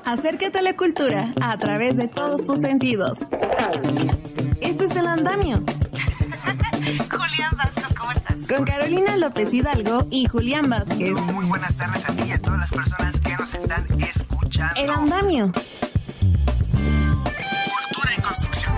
Acércate a la cultura a través de todos tus sentidos. Este es El Andamio. Julián Vázquez, ¿cómo estás? Con Carolina López Hidalgo y Julián Vázquez. Muy buenas tardes a ti y a todas las personas que nos están escuchando. El Andamio. Cultura en construcción.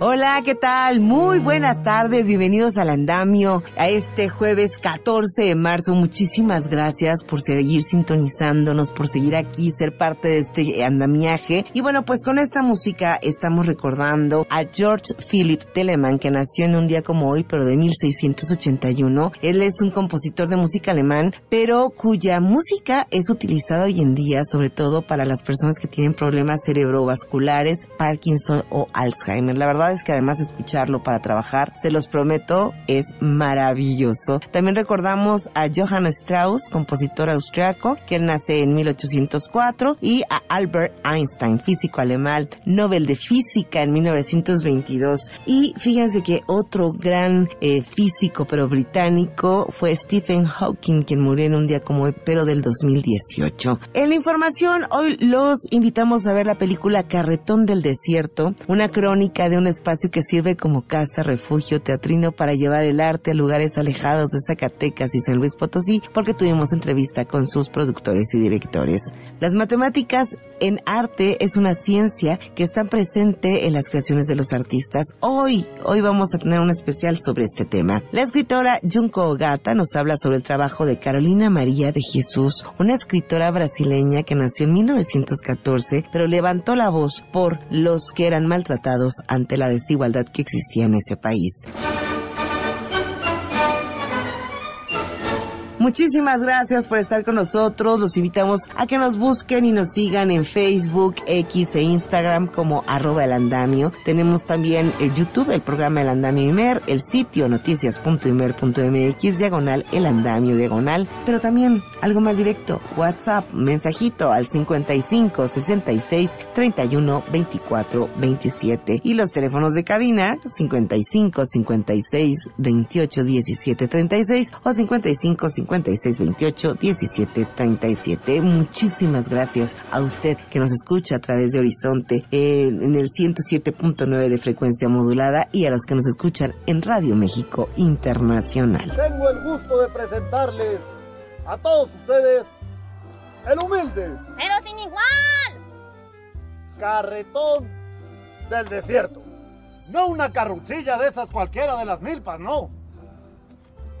Hola, ¿qué tal? Muy buenas tardes, bienvenidos al Andamio, a este jueves 14 de marzo. Muchísimas gracias por seguir sintonizándonos, por seguir aquí, ser parte de este andamiaje. Y bueno, pues con esta música estamos recordando a George Philip Telemann, que nació en un día como hoy, pero de 1681. Él es un compositor de música alemán, pero cuya música es utilizada hoy en día, sobre todo para las personas que tienen problemas cerebrovasculares, Parkinson o Alzheimer. La verdad es que además escucharlo para trabajar, se los prometo, es maravilloso. También recordamos a Johann Strauss, compositor austriaco, que él nace en 1804, y a Albert Einstein, físico alemán, Nobel de Física en 1922. Y fíjense que otro gran físico, pero británico, fue Stephen Hawking, quien murió en un día como hoy, pero del 2018. En la información, hoy los invitamos a ver la película Carretón del Desierto, una crónica de un espacio que sirve como casa, refugio, teatrino para llevar el arte a lugares alejados de Zacatecas y San Luis Potosí, porque tuvimos entrevista con sus productores y directores. Las matemáticas en arte es una ciencia que está presente en las creaciones de los artistas. Hoy vamos a tener un especial sobre este tema. La escritora Junko Ogata nos habla sobre el trabajo de Carolina María de Jesús, una escritora brasileña que nació en 1914, pero levantó la voz por los que eran maltratados ante la desigualdad que existía en ese país. Muchísimas gracias por estar con nosotros. Los invitamos a que nos busquen y nos sigan en Facebook, X e Instagram como @elandamio. Tenemos también el YouTube, el programa El Andamio Imer, el sitio noticias.imer.mx, /El Andamio, pero también algo más directo, WhatsApp, mensajito al 55 66 31 24 27. Y los teléfonos de cabina, 55 56 28 17 36 o 55 56 28 17 37. Muchísimas gracias a usted que nos escucha a través de Horizonte en el 107.9 de frecuencia modulada y a los que nos escuchan en Radio México Internacional. Tengo el gusto de presentarles a todos ustedes el humilde, pero sin igual, Carretón del Desierto. No una carruchilla de esas cualquiera de las milpas, no.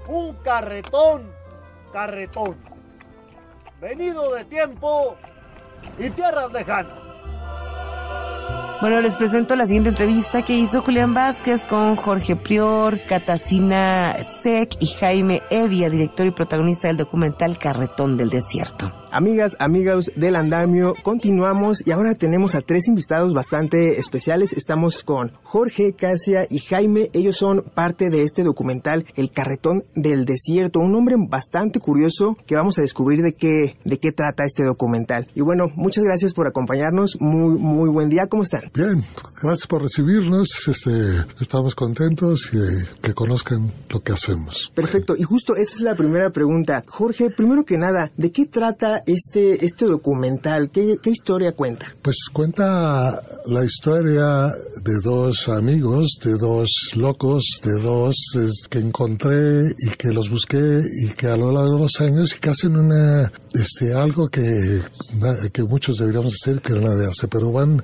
Un carretón, venido de tiempo y tierras lejanas. Bueno, les presento la siguiente entrevista que hizo Julián Vázquez con Jorge Prior, Katacina Sek y Jaime Evia, director y protagonista del documental Carretón del Desierto. Amigas, amigos del Andamio, continuamos y ahora tenemos a 3 invitados bastante especiales. Estamos con Jorge, Casia y Jaime. Ellos son parte de este documental El Carretón del Desierto, un nombre bastante curioso que vamos a descubrir de qué trata este documental. Y bueno, muchas gracias por acompañarnos. Muy buen día. ¿Cómo están? Bien, gracias por recibirnos. Estamos contentos y que conozcan lo que hacemos. Perfecto. Y justo esa es la primera pregunta. Jorge, primero que nada, ¿de qué trata este documental? ¿Qué historia cuenta? Pues cuenta la historia de 2 amigos, de 2 locos, de 2 que encontré y que los busqué y que a lo largo de los años y que hacen algo que muchos deberíamos hacer, que nadie hace, pero van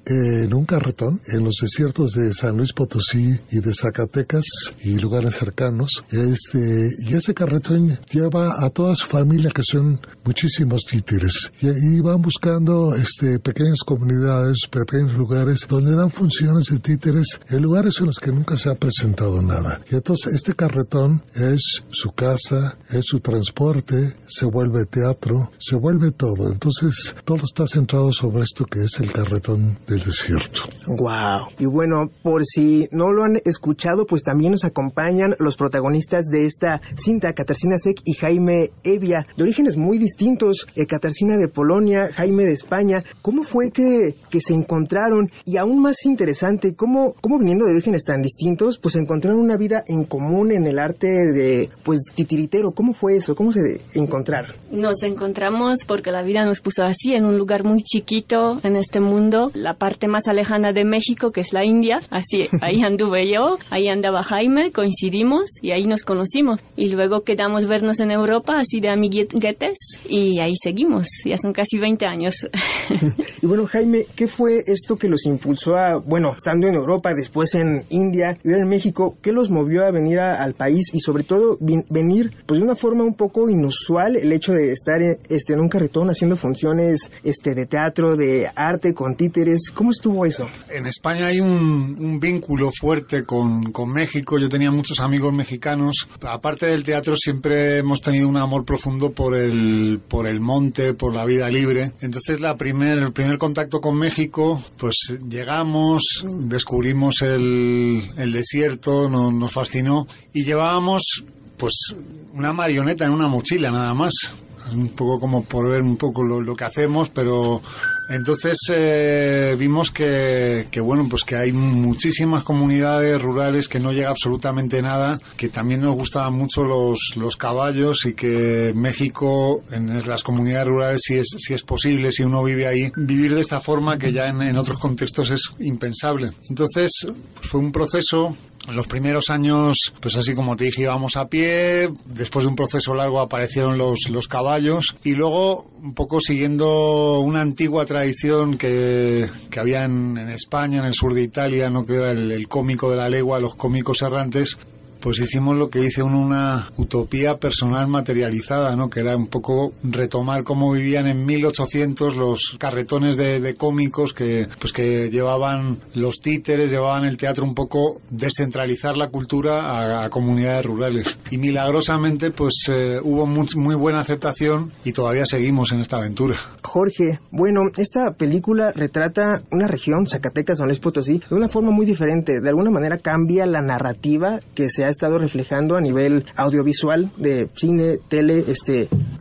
en un carretón en los desiertos de San Luis Potosí y de Zacatecas y lugares cercanos. Y ese carretón lleva a toda su familia, que son muchísimos títeres, y van buscando pequeñas comunidades, pequeños lugares donde dan funciones de títeres en lugares en los que nunca se ha presentado nada. Y entonces este carretón es su casa, es su transporte, se vuelve teatro, se vuelve todo. Entonces todo está centrado sobre esto que es el carretón del del desierto. Wow. Y bueno, por si no lo han escuchado, pues también nos acompañan los protagonistas de esta cinta, Katarzyna Sek y Jaime Evia, de orígenes muy distintos. Katarzyna de Polonia, Jaime de España. ¿Cómo fue que se encontraron? Y aún más interesante, ¿cómo viniendo de orígenes tan distintos, pues encontraron una vida en común en el arte de, pues, titiritero? ¿Cómo fue eso? ¿Cómo se encontraron? Nos encontramos porque la vida nos puso así, en un lugar muy chiquito en este mundo, la parte más alejana de México, que es la India. Así, ahí anduve yo, ahí andaba Jaime, coincidimos y ahí nos conocimos. Y luego quedamos vernos en Europa, así de amiguetes, y ahí seguimos. Ya son casi 20 años. Y bueno, Jaime, ¿qué fue esto que los impulsó a, bueno, estando en Europa, después en India y en México, qué los movió a venir al país y sobre todo venir pues de una forma un poco inusual, el hecho de estar en un carretón haciendo funciones de teatro, de arte, con títeres? ¿Cómo estuvo eso? En España hay un vínculo fuerte con México. Yo tenía muchos amigos mexicanos. Aparte del teatro, siempre hemos tenido un amor profundo por el monte, por la vida libre. Entonces el primer contacto con México, pues llegamos, descubrimos el desierto, nos fascinó y llevábamos pues una marioneta en una mochila nada más. Es un poco como por ver un poco lo que hacemos, pero entonces vimos que bueno, pues que hay muchísimas comunidades rurales que no llega absolutamente nada, que también nos gustaban mucho los caballos y que México, en las comunidades rurales, si es posible, si uno vive ahí, vivir de esta forma que ya en otros contextos es impensable. Entonces pues fue un proceso. En los primeros años, pues así como te dije, íbamos a pie. Después de un proceso largo aparecieron los caballos. Y luego, un poco siguiendo una antigua tradición que había en España, en el sur de Italia, ¿no? Que era el cómico de la legua, los cómicos errantes. Pues hicimos lo que dice una utopía personal materializada, ¿no? Que era un poco retomar cómo vivían en 1800 los carretones de cómicos que llevaban los títeres, llevaban el teatro, un poco descentralizar la cultura a comunidades rurales. Y milagrosamente pues hubo muy buena aceptación y todavía seguimos en esta aventura. Jorge, bueno, esta película retrata una región, Zacatecas, San Luis Potosí, de una forma muy diferente. De alguna manera cambia la narrativa que se ha estado reflejando a nivel audiovisual, de cine, tele,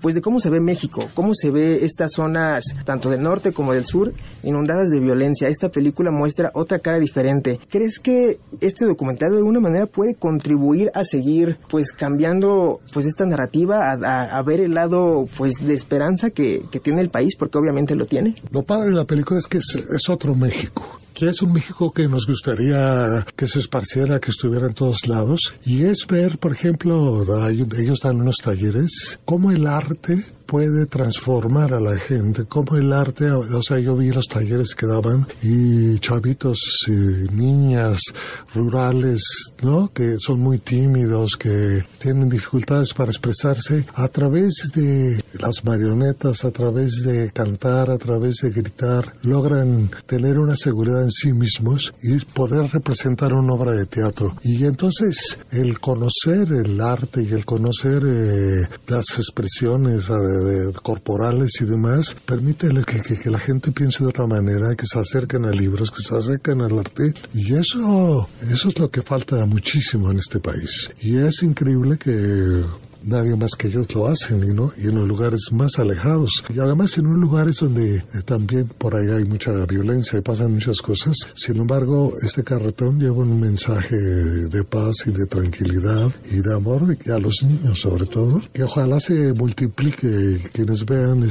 pues de cómo se ve México, cómo se ve estas zonas, tanto del norte como del sur, inundadas de violencia. Esta película muestra otra cara diferente. ¿Crees que este documental de alguna manera puede contribuir a seguir, pues, cambiando, pues, esta narrativa, a ver el lado, pues, de esperanza que tiene el país, porque obviamente lo tiene? Lo padre de la película es que es otro México. Que es un México que nos gustaría que se esparciera, que estuviera en todos lados. Y es ver, por ejemplo, ellos dan unos talleres, cómo el arte puede transformar a la gente, como el arte, o sea, yo vi los talleres que daban y chavitos, niñas rurales, ¿no? Que son muy tímidos, que tienen dificultades para expresarse, a través de las marionetas, a través de cantar, a través de gritar, logran tener una seguridad en sí mismos y poder representar una obra de teatro. Y entonces el conocer el arte y el conocer las expresiones corporales y demás, permite que la gente piense de otra manera, que se acerquen a libros, que se acerquen al arte, y eso es lo que falta muchísimo en este país. Y es increíble que nadie más que ellos lo hacen, ¿no? Y en los lugares más alejados. Y además en unos lugares donde también por ahí hay mucha violencia y pasan muchas cosas. Sin embargo, este carretón lleva un mensaje de paz y de tranquilidad y de amor, y a los niños sobre todo, que ojalá se multiplique, quienes vean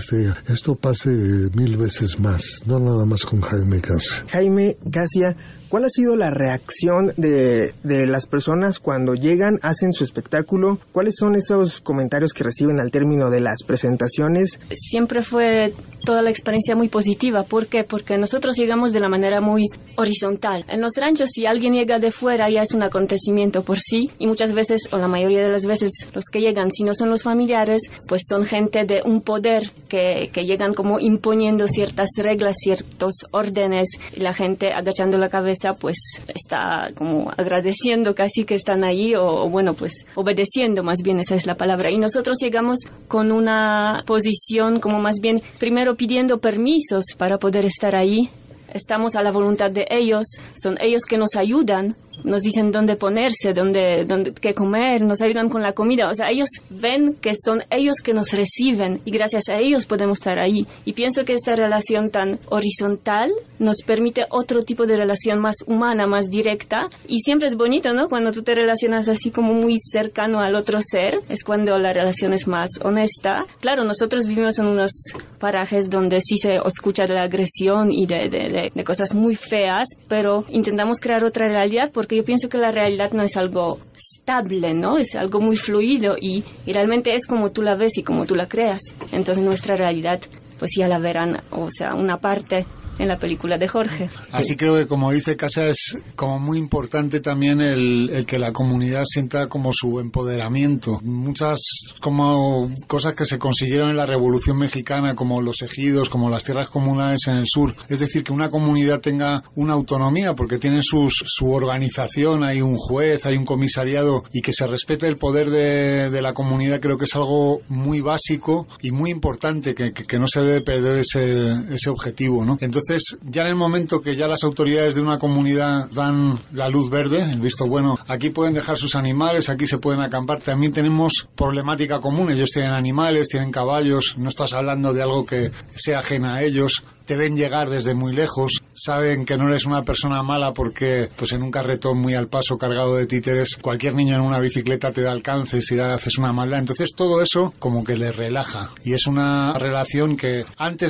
esto pase 1000 veces más, no nada más con Jaime Casia. Jaime Casia, ¿cuál ha sido la reacción de las personas cuando llegan, hacen su espectáculo? ¿Cuáles son esos comentarios que reciben al término de las presentaciones? Siempre fue toda la experiencia muy positiva. ¿Por qué? Porque nosotros llegamos de la manera muy horizontal. En los ranchos, si alguien llega de fuera, ya es un acontecimiento por sí. Y muchas veces, o la mayoría de las veces, los que llegan, si no son los familiares, pues son gente de un poder que llegan como imponiendo ciertas reglas, ciertos órdenes, y la gente agachando la cabeza pues está como agradeciendo casi que están ahí, o bueno, pues obedeciendo, más bien esa es la palabra. Y nosotros llegamos con una posición como más bien primero pidiendo permisos para poder estar ahí. estamos a la voluntad de ellos, son ellos que nos ayudan, nos dicen dónde ponerse, dónde qué comer, nos ayudan con la comida. O sea, ellos ven que son ellos que nos reciben y gracias a ellos podemos estar ahí. Y pienso que esta relación tan horizontal nos permite otro tipo de relación más humana, más directa. Y siempre es bonito, ¿no? Cuando tú te relacionas así como muy cercano al otro ser, es cuando la relación es más honesta. Claro, nosotros vivimos en unos parajes donde sí se escucha de la agresión y de cosas muy feas, pero intentamos crear otra realidad porque yo pienso que la realidad no es algo estable, ¿no? Es algo muy fluido y realmente es como tú la ves y como tú la creas. Entonces nuestra realidad, pues ya la verán, o sea, una parte en la película de Jorge. Así creo que, como dice Kasia, es como muy importante también el que la comunidad sienta como su empoderamiento. Muchas como cosas que se consiguieron en la Revolución Mexicana, como los ejidos, como las tierras comunales en el sur. Es decir, que una comunidad tenga una autonomía, porque tienen su organización, hay un juez, hay un comisariado, y que se respete el poder de la comunidad, creo que es algo muy básico y muy importante, que no se debe perder ese objetivo, ¿no? Entonces, ya en el momento que ya las autoridades de una comunidad dan la luz verde, el visto bueno, aquí pueden dejar sus animales, aquí se pueden acampar, también tenemos problemática común, ellos tienen animales, tienen caballos, no estás hablando de algo que sea ajena a ellos, te ven llegar desde muy lejos, saben que no eres una persona mala porque pues en un carretón muy al paso cargado de títeres, cualquier niño en una bicicleta te da alcance si haces una maldad. Entonces todo eso como que les relaja y es una relación que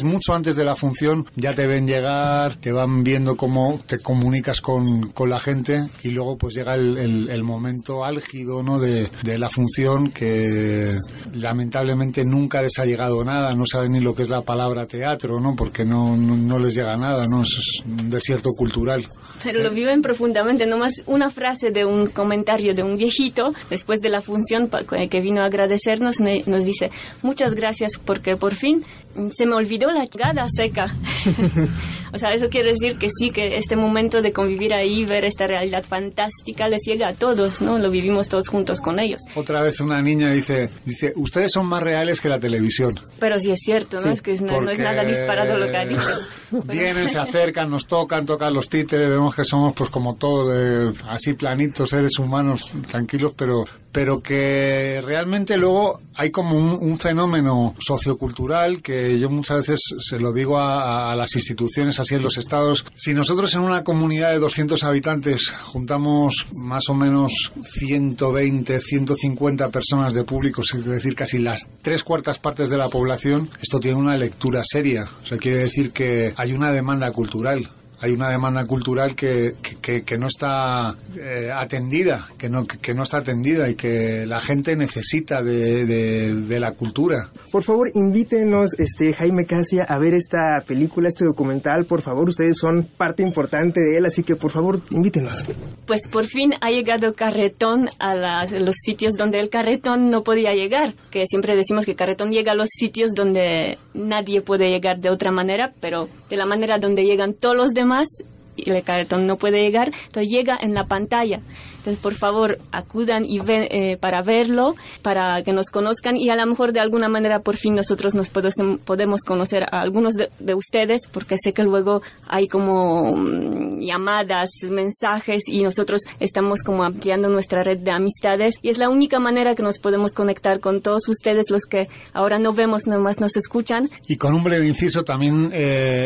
mucho antes de la función ya te ven llegar, te van viendo cómo te comunicas con la gente y luego pues llega el momento álgido, ¿no? de la función, que lamentablemente nunca les ha llegado nada, no saben ni lo que es la palabra teatro, ¿no? Porque no les llega nada, ¿no? Es un desierto cultural. Pero lo viven profundamente. Nomás una frase de un comentario de un viejito después de la función que vino a agradecernos, nos dice: muchas gracias porque por fin se me olvidó la chingada seca. O sea, eso quiere decir que sí, que este momento de convivir ahí, ver esta realidad fantástica, les llega a todos, ¿no? Lo vivimos todos juntos con ellos. Otra vez una niña dice, ustedes son más reales que la televisión. Pero sí es cierto, ¿no? Sí, es que no es nada disparado lo que ha dicho. Vienen, se acercan, nos tocan los títeres, vemos que somos pues como todos así planitos, seres humanos, tranquilos, pero que realmente luego hay como un fenómeno sociocultural que yo muchas veces se lo digo a las instituciones así en los estados. Si nosotros en una comunidad de 200 habitantes juntamos más o menos 120, 150 personas de público, es decir, casi las 3/4 partes de la población, esto tiene una lectura seria. O sea, quiere decir que hay una demanda cultural. Hay una demanda cultural que no está atendida, que no está atendida y que la gente necesita de la cultura. Por favor, invítenos, Jaime, Kasia, a ver esta película, este documental. Por favor, ustedes son parte importante de él, así que por favor, invítenos. Pues por fin ha llegado Carretón a los sitios donde el Carretón no podía llegar, que siempre decimos que Carretón llega a los sitios donde nadie puede llegar de otra manera, pero de la manera donde llegan todos los demás, y el Carretón no puede llegar, entonces llega en la pantalla. Entonces, por favor, acudan y para verlo, para que nos conozcan y a lo mejor de alguna manera por fin nosotros nos podemos conocer a algunos de ustedes, porque sé que luego hay como llamadas, mensajes y nosotros estamos como ampliando nuestra red de amistades y es la única manera que nos podemos conectar con todos ustedes, los que ahora no vemos, nomás nos escuchan. Y con un breve inciso también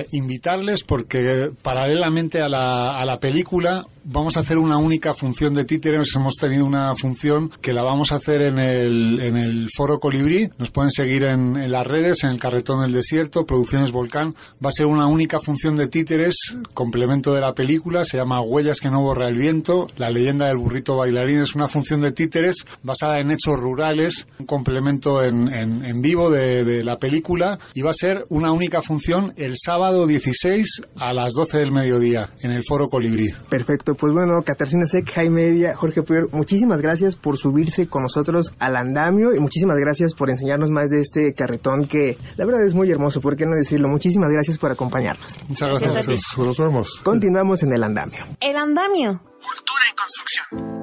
invitarles, porque paralelamente a la película vamos a hacer una única función de títeres. Hemos tenido una función que la vamos a hacer en el Foro Colibrí. Nos pueden seguir en las redes, en el Carretón del Desierto, Producciones Volcán. Va a ser una única función de títeres, complemento de la película. Se llama Huellas que no borra el viento, la leyenda del burrito bailarín. Es una función de títeres basada en hechos rurales, un complemento en vivo de la película. Y va a ser una única función el sábado 16 a las 12 del mediodía en el Foro Colibrí. Perfecto. Pues bueno, Katarzyna Sek, Jaime Evia, Jorge Puer, muchísimas gracias por subirse con nosotros al andamio y muchísimas gracias por enseñarnos más de este carretón que la verdad es muy hermoso, ¿por qué no decirlo? Muchísimas gracias por acompañarnos. Muchas gracias. Nos vemos. Continuamos en el andamio. El andamio. Cultura y construcción.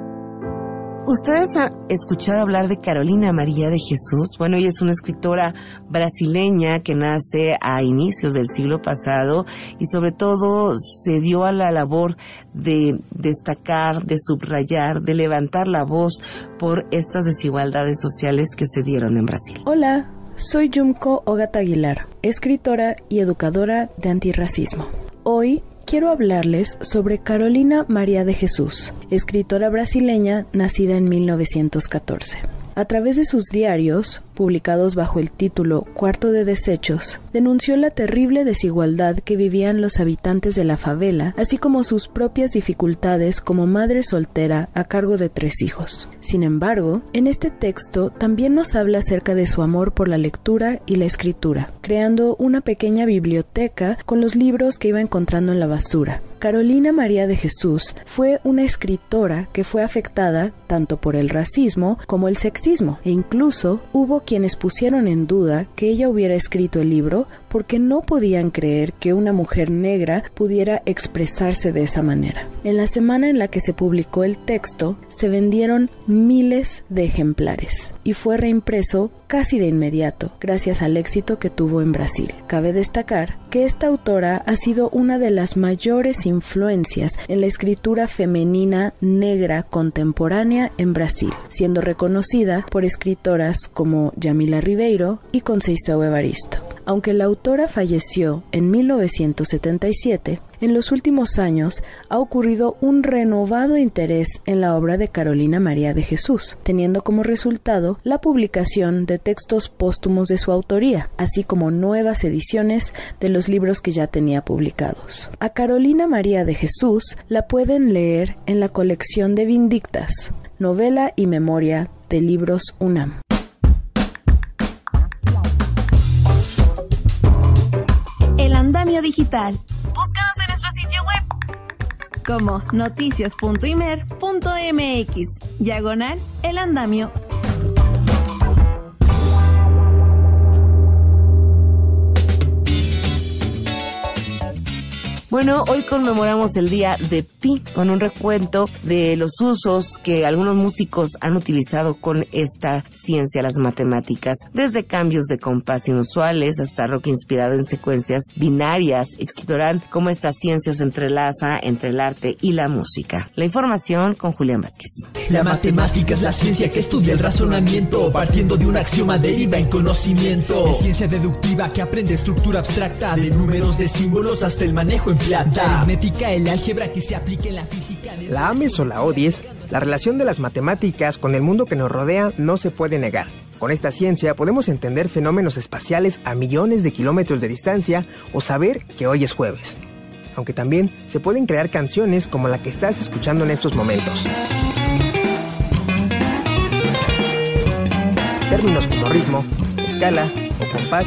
¿Ustedes han escuchado hablar de Carolina María de Jesús? Bueno, ella es una escritora brasileña que nace a inicios del siglo pasado y sobre todo se dio a la labor de destacar, de subrayar, de levantar la voz por estas desigualdades sociales que se dieron en Brasil. Hola, soy Yumko Ogata Aguilar, escritora y educadora de antirracismo. Hoy quiero hablarles sobre Carolina María de Jesús, escritora brasileña nacida en 1914. A través de sus diarios, publicados bajo el título Cuarto de Desechos, denunció la terrible desigualdad que vivían los habitantes de la favela, así como sus propias dificultades como madre soltera a cargo de 3 hijos. Sin embargo, en este texto también nos habla acerca de su amor por la lectura y la escritura, creando una pequeña biblioteca con los libros que iba encontrando en la basura. Carolina María de Jesús fue una escritora que fue afectada tanto por el racismo como el sexismo, e incluso hubo quienes pusieron en duda que ella hubiera escrito el libro porque no podían creer que una mujer negra pudiera expresarse de esa manera. En la semana en la que se publicó el texto, se vendieron miles de ejemplares y fue reimpreso casi de inmediato, gracias al éxito que tuvo en Brasil. Cabe destacar que esta autora ha sido una de las mayores influencias en la escritura femenina negra contemporánea en Brasil, siendo reconocida por escritoras como Yamila Ribeiro y Conceição Evaristo. Aunque la autora falleció en 1977, en los últimos años ha ocurrido un renovado interés en la obra de Carolina María de Jesús, teniendo como resultado la publicación de textos póstumos de su autoría, así como nuevas ediciones de los libros que ya tenía publicados. A Carolina María de Jesús la pueden leer en la colección de Vindictas, novela y memoria de Libros UNAM. El Andamio Digital. Búscanos en nuestro sitio web como noticias.imer.mx/El Andamio. Bueno, hoy conmemoramos el día de Pi con un recuento de los usos que algunos músicos han utilizado con esta ciencia, las matemáticas, desde cambios de compás inusuales hasta rock inspirado en secuencias binarias. Explorar cómo esta ciencia se entrelaza entre el arte y la música. La información con Julián Vázquez. La matemática es la ciencia que estudia el razonamiento, partiendo de un axioma deriva en conocimiento. Es ciencia deductiva que aprende estructura abstracta, de números, de símbolos hasta el manejo en plata. La aritmética, el álgebra que se aplica en la física. La ames o la odies, la relación de las matemáticas con el mundo que nos rodea no se puede negar. Con esta ciencia podemos entender fenómenos espaciales a millones de kilómetros de distancia o saber que hoy es jueves. Aunque también se pueden crear canciones como la que estás escuchando en estos momentos. Términos como ritmo, escala o compás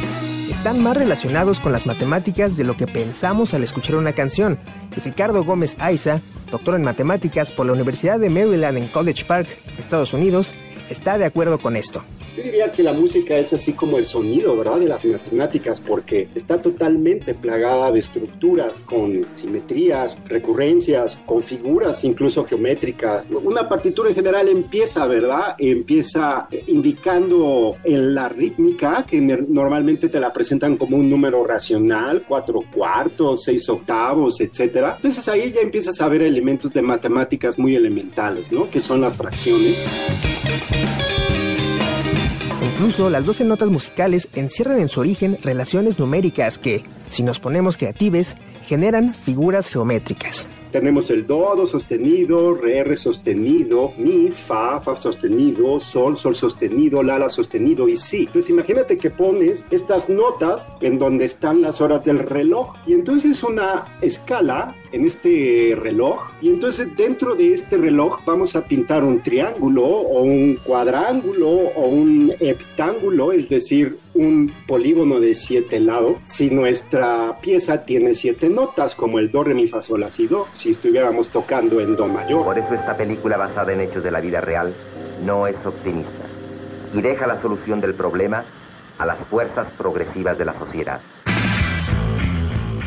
están más relacionados con las matemáticas de lo que pensamos al escuchar una canción. Y Ricardo Gómez Aiza, doctor en matemáticas por la Universidad de Maryland en College Park, Estados Unidos, está de acuerdo con esto. Yo diría que la música es así como el sonido, ¿verdad?, de las matemáticas, porque está totalmente plagada de estructuras con simetrías, recurrencias, con figuras incluso geométricas. Una partitura en general empieza, ¿verdad?, empieza indicando la rítmica, que normalmente te la presentan como un número racional, 4/4, 6/8, etc. Entonces ahí ya empiezas a ver elementos de matemáticas muy elementales, ¿no?, que son las fracciones. Incluso las 12 notas musicales encierran en su origen relaciones numéricas que, si nos ponemos creativos, generan figuras geométricas. Tenemos el do sostenido, re sostenido, mi, fa sostenido, sol sostenido, la sostenido y si. Entonces imagínate que pones estas notas en donde están las horas del reloj y entonces una escala en este reloj y entonces dentro de este reloj vamos a pintar un triángulo o un cuadrángulo o un heptángulo, es decir, un polígono de 7 lados. Si nuestra pieza tiene 7 notas como el do, re, mi, fa, sol, la, si, do, si estuviéramos tocando en do mayor. Por eso esta película basada en hechos de la vida real no es optimista y deja la solución del problema a las fuerzas progresivas de la sociedad.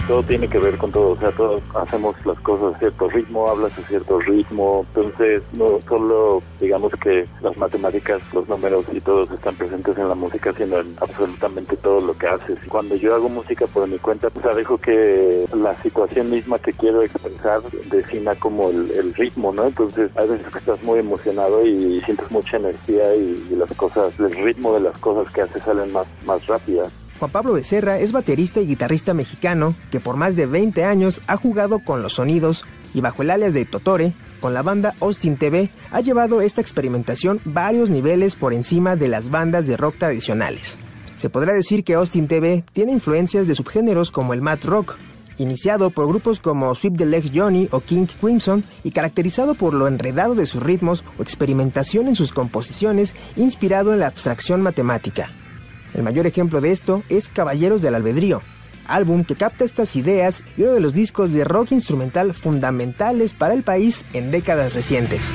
todo tiene que ver con todo, o sea, todos hacemos las cosas a cierto ritmo, hablas a cierto ritmo, entonces no solo digamos que las matemáticas, los números y todos están presentes en la música, sino en absolutamente todo lo que haces. Cuando yo hago música por mi cuenta, o sea, dejo que la situación misma que quiero expresar defina como el ritmo, ¿no? Entonces hay veces que estás muy emocionado y sientes mucha energía y las cosas, el ritmo de las cosas que haces salen más rápidas. Juan Pablo Becerra es baterista y guitarrista mexicano que por más de 20 años ha jugado con los sonidos y bajo el alias de Totore, con la banda Austin TV, ha llevado esta experimentación varios niveles por encima de las bandas de rock tradicionales. Se podrá decir que Austin TV tiene influencias de subgéneros como el math rock, iniciado por grupos como Sweep the Leg Johnny o King Crimson y caracterizado por lo enredado de sus ritmos o experimentación en sus composiciones inspirado en la abstracción matemática. El mayor ejemplo de esto es Caballeros del Albedrío, álbum que capta estas ideas y uno de los discos de rock instrumental fundamentales para el país en décadas recientes.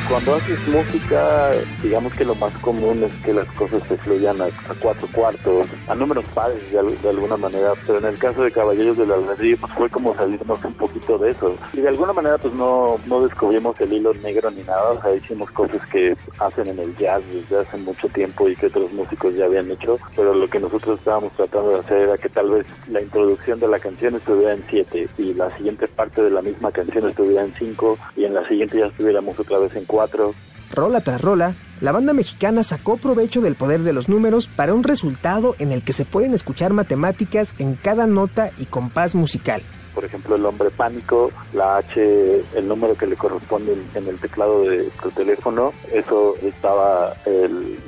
Cuando haces música, digamos que lo más común es que las cosas se fluyan a 4/4, a números pares de alguna manera, pero en el caso de Caballeros del Albedrío pues fue como salirnos un poquito de eso. Y de alguna manera pues no descubrimos el hilo negro ni nada, o sea, hicimos cosas que hacen en el jazz desde hace mucho tiempo y que otros músicos ya habían hecho, pero lo que nosotros estábamos tratando de hacer era que tal vez la introducción de la canción estuviera en 7 y la siguiente parte de la misma canción estuviera en 5 y en la siguiente ya estuviéramos otra vez en 4. Rola tras rola, la banda mexicana sacó provecho del poder de los números para un resultado en el que se pueden escuchar matemáticas en cada nota y compás musical. Por ejemplo, el hombre pánico, la H, el número que le corresponde en el teclado de tu teléfono, eso estaba, el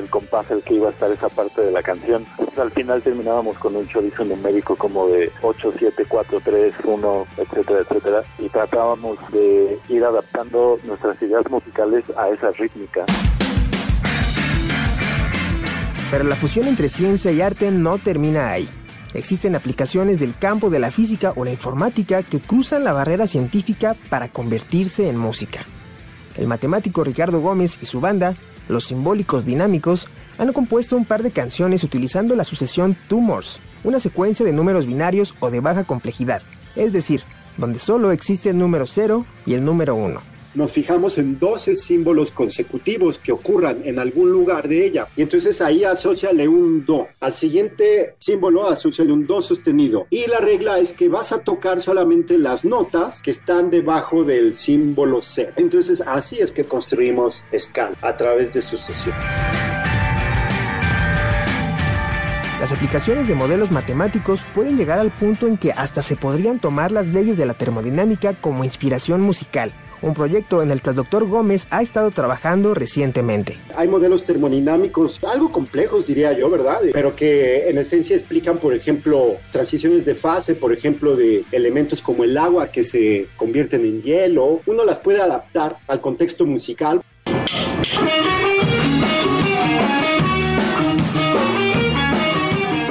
compás el que iba a estar esa parte de la canción. Entonces, al final terminábamos con un chorizo numérico como de 8, 7, 4, 3, 1, etcétera, etcétera, y tratábamos de ir adaptando nuestras ideas musicales a esa rítmica. Pero la fusión entre ciencia y arte no termina ahí. Existen aplicaciones del campo de la física o la informática que cruzan la barrera científica para convertirse en música. El matemático Ricardo Gómez y su banda, Los Simbólicos Dinámicos, han compuesto un par de canciones utilizando la sucesión Tumors, una secuencia de números binarios o de baja complejidad, es decir, donde solo existe el número 0 y el número 1. Nos fijamos en 12 símbolos consecutivos que ocurran en algún lugar de ella. Y entonces ahí asóciale un do. Al siguiente símbolo asóciale un do sostenido. Y la regla es que vas a tocar solamente las notas que están debajo del símbolo C. Entonces así es que construimos escala a través de sucesión. Las aplicaciones de modelos matemáticos pueden llegar al punto en que hasta se podrían tomar las leyes de la termodinámica como inspiración musical. Un proyecto en el que el Dr. Gómez ha estado trabajando recientemente. Hay modelos termodinámicos algo complejos, diría yo, ¿verdad? Pero que en esencia explican, por ejemplo, transiciones de fase, por ejemplo, de elementos como el agua que se convierten en hielo. Uno las puede adaptar al contexto musical.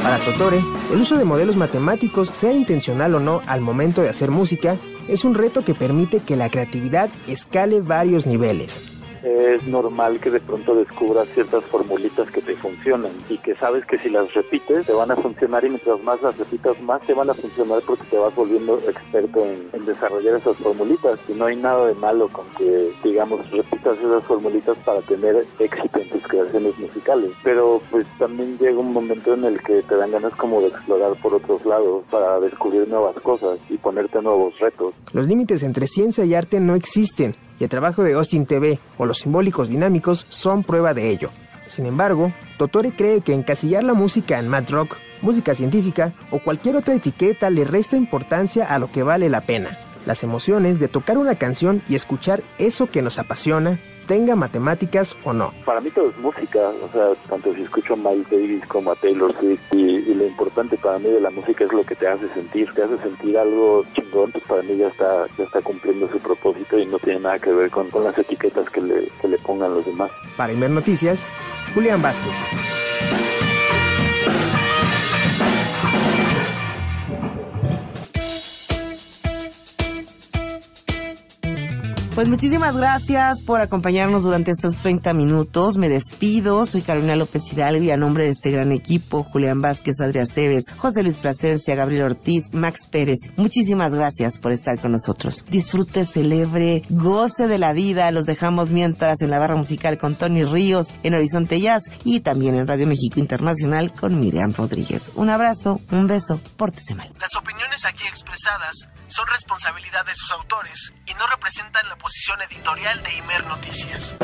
Para Totore, el uso de modelos matemáticos, sea intencional o no al momento de hacer música, es un reto que permite que la creatividad escale varios niveles. Es normal que de pronto descubras ciertas formulitas que te funcionan y que sabes que si las repites te van a funcionar y mientras más las repitas más te van a funcionar porque te vas volviendo experto en desarrollar esas formulitas y no hay nada de malo con que, digamos, repitas esas formulitas para tener éxito en tus creaciones musicales, pero pues también llega un momento en el que te dan ganas como de explorar por otros lados para descubrir nuevas cosas y ponerte nuevos retos. Los límites entre ciencia y arte no existen. Y el trabajo de Austin TV o Los Simbólicos Dinámicos son prueba de ello. Sin embargo, Totore cree que encasillar la música en math rock, música científica o cualquier otra etiqueta le resta importancia a lo que vale la pena. Las emociones de tocar una canción y escuchar eso que nos apasiona, tenga matemáticas o no. Para mí todo es música, o sea, tanto si escucho a Miles Davis como a Taylor Swift y lo importante para mí de la música es lo que te hace sentir algo chingón, pues para mí ya está cumpliendo su propósito y no tiene nada que ver con las etiquetas que le pongan los demás. Para Imer Noticias, Julián Vázquez. Pues muchísimas gracias por acompañarnos durante estos 30 minutos. Me despido. Soy Carolina López Hidalgo y a nombre de este gran equipo, Julián Vázquez, Adrián Cebes, José Luis Plasencia, Gabriel Ortiz, Max Pérez. Muchísimas gracias por estar con nosotros. Disfrute, celebre, goce de la vida. Los dejamos mientras en la barra musical con Tony Ríos, en Horizonte Jazz y también en Radio México Internacional con Miriam Rodríguez. Un abrazo, un beso, pórtese mal. Las opiniones aquí expresadas son responsabilidad de sus autores y no representan la posición editorial de Imer Noticias.